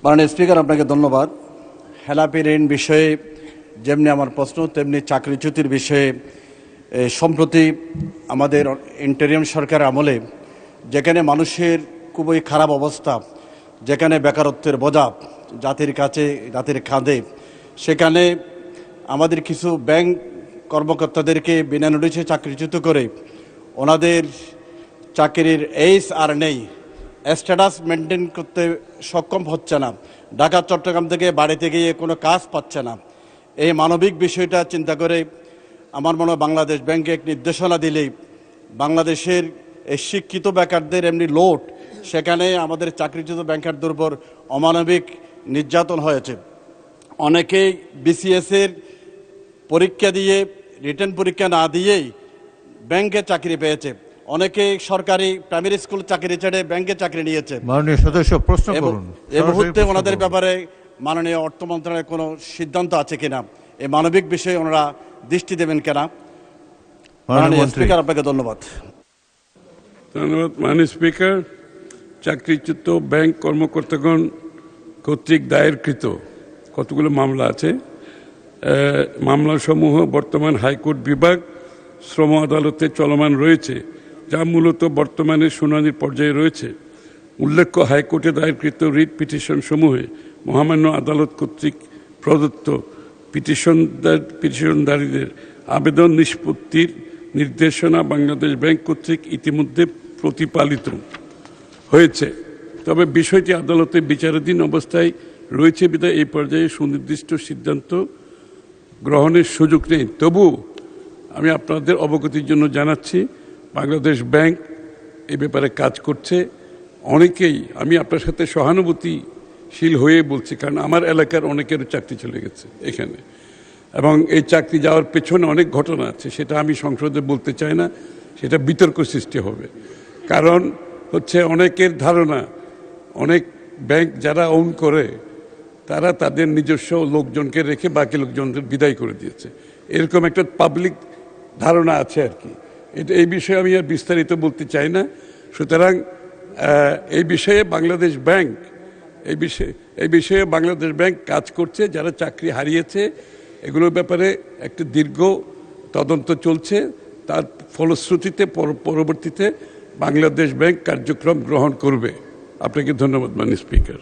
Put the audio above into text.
মাননীয় স্পিকার, আপনাকে ধন্যবাদ। হেলাপি ঋণ বিষয়ে যেমনি আমার প্রশ্ন, তেমনি চাকরিচ্যুতির বিষয়ে সম্প্রতি আমাদের ইন্টারিম সরকার আমলে যেখানে মানুষের খুবই খারাপ অবস্থা, যেখানে বেকারত্বের বোঝা জাতির কাঁধে, সেখানে আমাদের কিছু ব্যাংক কর্মকর্তাদেরকে বিনা নোটিশে চাকরিচ্যুত করে ওনাদের চাকরির এইজ আর নেই, স্ট্যাটাস মেনটেন করতে সক্ষম হচ্ছে না, ঢাকা চট্টগ্রাম থেকে বাড়িতে গিয়ে কোনো কাজ পাচ্ছে না। এই মানবিক বিষয়টা চিন্তা করে আমার মনে হয় বাংলাদেশ ব্যাংকে এক নির্দেশনা দিলেই বাংলাদেশের এই শিক্ষিত বেকারদের এমনি লোড, সেখানে আমাদের চাকরিচ্যুত ব্যাংকারদের উপর অমানবিক নির্যাতন হয়েছে। অনেকেই বিসিএসের পরীক্ষা দিয়ে রিটেন পরীক্ষা না দিয়েই ব্যাংকে চাকরি পেয়েছে, অনেকে সরকারি প্রাইমারি স্কুল চাকরি ছেড়ে ব্যাংকে চাকরি নিয়েছে। মাননীয় সদস্য প্রশ্ন করুন। এই মুহূর্তে ওনাদের ব্যাপারে মাননীয় অর্থ মন্ত্রণালয়ের কোনো সিদ্ধান্ত আছে কিনা, এই মানবিক বিষয়ে ওনারা দৃষ্টি দেবেন কিনা? মাননীয় স্পিকার, আপনাকে ধন্যবাদ। ধন্যবাদ মাননীয় স্পিকার। চাকরিচ্যুত ব্যাংক কর্মকর্তাগণ কর্তৃক দায়েরকৃত কতগুলো মামলা আছে। মামলাসমূহ বর্তমান হাইকোর্ট বিভাগ শ্রম আদালতে চলমান রয়েছে, যা মূলত বর্তমানে শুনানির পর্যায়ে রয়েছে। উল্লেখ্য, হাইকোর্টে দায়েরকৃত রিট পিটিশন সমূহে মহামান্য আদালত কর্তৃক প্রদত্ত পিটিশনধারীদের আবেদন নিষ্পত্তির নির্দেশনা বাংলাদেশ ব্যাংক কর্তৃক ইতিমধ্যে প্রতিপালিত হয়েছে। তবে বিষয়টি আদালতে বিচারাধীন অবস্থায় রয়েছে বিধায় এই পর্যায়ে সুনির্দিষ্ট সিদ্ধান্ত গ্রহণের সুযোগ নেই। তবু আমি আপনাদের অবগতির জন্য জানাচ্ছি, বাংলাদেশ ব্যাংক এই ব্যাপারে কাজ করছে। অনেকেই, আমি আপনার সাথে সহানুভূতিশীল হয়ে বলছি, কারণ আমার এলাকার অনেকের চাকরি চলে গেছে এখানে, এবং এই চাকরি যাওয়ার পেছনে অনেক ঘটনা আছে, সেটা আমি সংসদে বলতে চাই না, সেটা বিতর্ক সৃষ্টি হবে। কারণ হচ্ছে অনেকের ধারণা অনেক ব্যাংক যারা ওন করে তারা তাদের নিজস্ব লোকজনকে রেখে বাকি লোকজনদের বিদায় করে দিয়েছে, এরকম একটা পাবলিক ধারণা আছে আর কি। এই বিষয়ে আমি আর বিস্তারিত বলতে চাই না। সুতরাং এই বিষয়ে বাংলাদেশ ব্যাংক কাজ করছে। যারা চাকরি হারিয়েছে এগুলোর ব্যাপারে একটা দীর্ঘ তদন্ত চলছে, তার ফলশ্রুতিতে পরবর্তীতে বাংলাদেশ ব্যাংক কার্যক্রম গ্রহণ করবে। আপনাকে ধন্যবাদ মাননীয় স্পিকার।